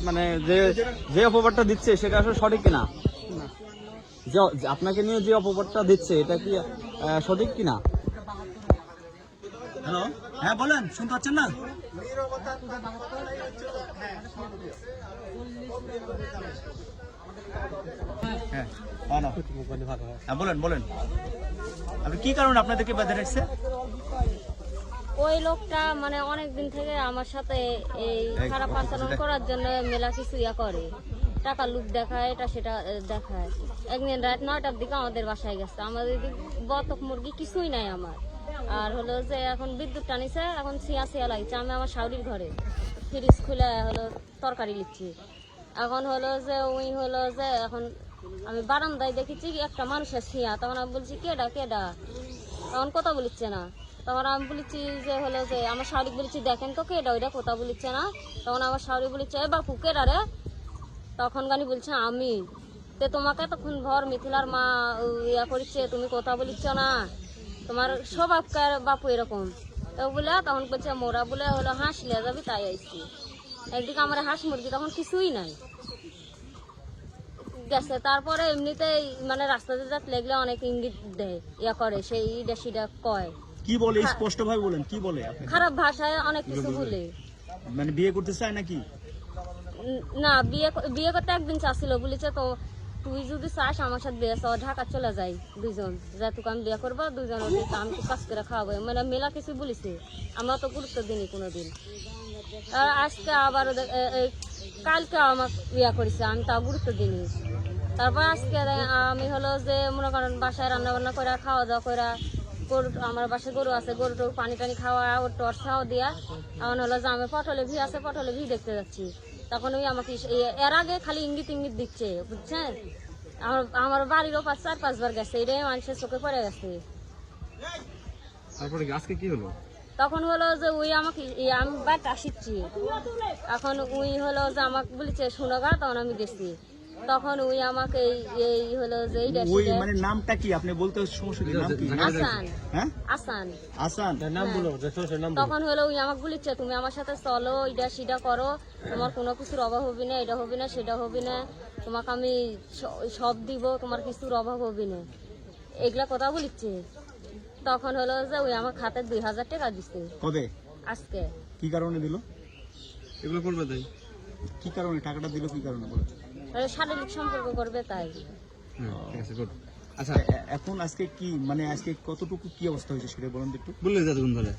মানে যে অপবাদটা দিচ্ছে সেটা আসলে সঠিক কিনা? যে আপনাকে নিয়ে যে অপবাদটা দিচ্ছে এটা কি সঠিক কিনা? হ্যালো, হ্যাঁ বলেন, শুনতে পাচ্ছেন না? হ্যাঁ, বলেন বলেন, আপনি কি কারণে আপনাদেরকে বেঁধে রাখছে? ওই লোকটা মানে অনেকদিন থেকে আমার সাথে এই খারাপ আচরণ করার জন্য মেলা কিছু ইয়া করে, টাকা লুক দেখায়, এটা সেটা দেখায়। একদিন রাত 9টার দিকে আমাদের বাসায় গেছে, আমাদের বতক মুরগি কিছুই নাই আমার। আর হলো যে এখন বিদ্যুৎ টানিছে, এখন ছিয়া ছিয়া লাগছে। আমি আমার শাশুড়ির ঘরে ফ্রিজ খুলে হলো তরকারি লিখছি। এখন হলো যে ওই হলো যে এখন আমি বারান্দায় দেখেছি একটা মানুষের ছিয়া, তখন আমি বলছি কেডা কেডা, তখন কথা বলিচ্ছে না। তখন আমি বলেছি যে হলো যে আমার শাশুড়ি বলেছি দেখেন তো কেডা, ওইটা কথা বলিচ্ছে না। তখন আমার শাশুড়ি বলেছে এ বাপু কেডা রে, তখন গানি বলছে আমি। তে তোমাকে তখন ঘর মিথিলার মা ইয়া করছে, তুমি কথা বলিচ্ছ না, তোমার স্বভাবকার বাপু এরকম তো বলে। তখন বলছে মোরা বলে হলো হাঁস লিয়া যাবি, তাই আইছি। একদিকে আমার হাঁস মুরগি তখন কিছুই নাই গেছে। তারপরে এমনিতেই মানে রাস্তাতে যাত লেগলে অনেক ইঙ্গিত দেয়, ইয়া করে, সেই ইডা সিডা কয়। কি বলে স্পষ্ট ভাবে বলেন, কি বলে আপনি? খারাপ ভাষায় অনেক কিছু বলে। মানে বিয়ে করতে চায় নাকি? না, বিয়ে করতে একদিন চাচ্ছিল, বলেছে তো তুই যদি চাস আমার সাথে বিয়ে চাও ঢাকা চলে যাই দুইজন, যা তোকে আমি বিয়ে করবো দুইজন, আমি তো কাজ করে খাওয়াবো, মানে মেলা কিছু বলেছে। আমরা তো গুরুত্ব দিইনি কোনোদিন। আর আজকে আবার কালকে আমার বিয়ে করেছে, আমি তা গুরুত্ব দিইনি। তারপর আজকে আমি হলো যে মনে করেন বাসায় রান্না বান্না করে খাওয়া দাওয়া করে, গরু আমার বাসায় গরু আছে, গরুটা পানি টানি খাওয়া, ওর টর্চাও দিয়া এখন হলো যে আমি পটলে ভি আছে, পটলে ভি দেখতে যাচ্ছি। তখন ওই আমাকে এর আগে খালি ইঙ্গিত ইঙ্গিত দিচ্ছে, বুঝছেন। আমার বাড়ির ওপার 4-5 বার গেছে, এটাই মানুষের চোখে পড়ে গেছে। তারপরে আজকে কি হলো? তখন হলো যে ওই আমাকে আমি বাড়িতে আসিচ্ছি, এখন ওই হলো যে আমাকে বলেছে শোনাগা, তখন আমি গেছি। তখন ওই আমাকে এই হলো যে ওই মানে নামটা কি আপনি বলতে সমস্যা কি? নাম কি? আসান। হ্যাঁ, আসান। আসান। নাম বলো, তখন হলো ওই আমাকে বলেছে তুমি আমার সাথে চলো, ইডা সিডা করো, তোমার কোনো কিছুর অভাব হবে না, এটা হবে না সেটা হবে না, তোমাকে আমি সব দিব, তোমার কিছুর অভাব হবে না, এগুলা কথা বলিচ্ছে। তখন হলো যে ওই আমার খাতে 2000 টাকা দিচ্ছে। কবে? আজকে। কি কারণে দিল? এগুলো করবে তাই? কি কারণে টাকাটা দিল, কি কারণে বলে? শারীরিক সম্পর্ক করবে তাই। ঠিক আছে, গুড। আচ্ছা, এখন আজকে কি মানে আজকে কতটুকু কি অবস্থা হয়েছে সেটা বলেন তো একটু। বললে যতক্ষণ ধরে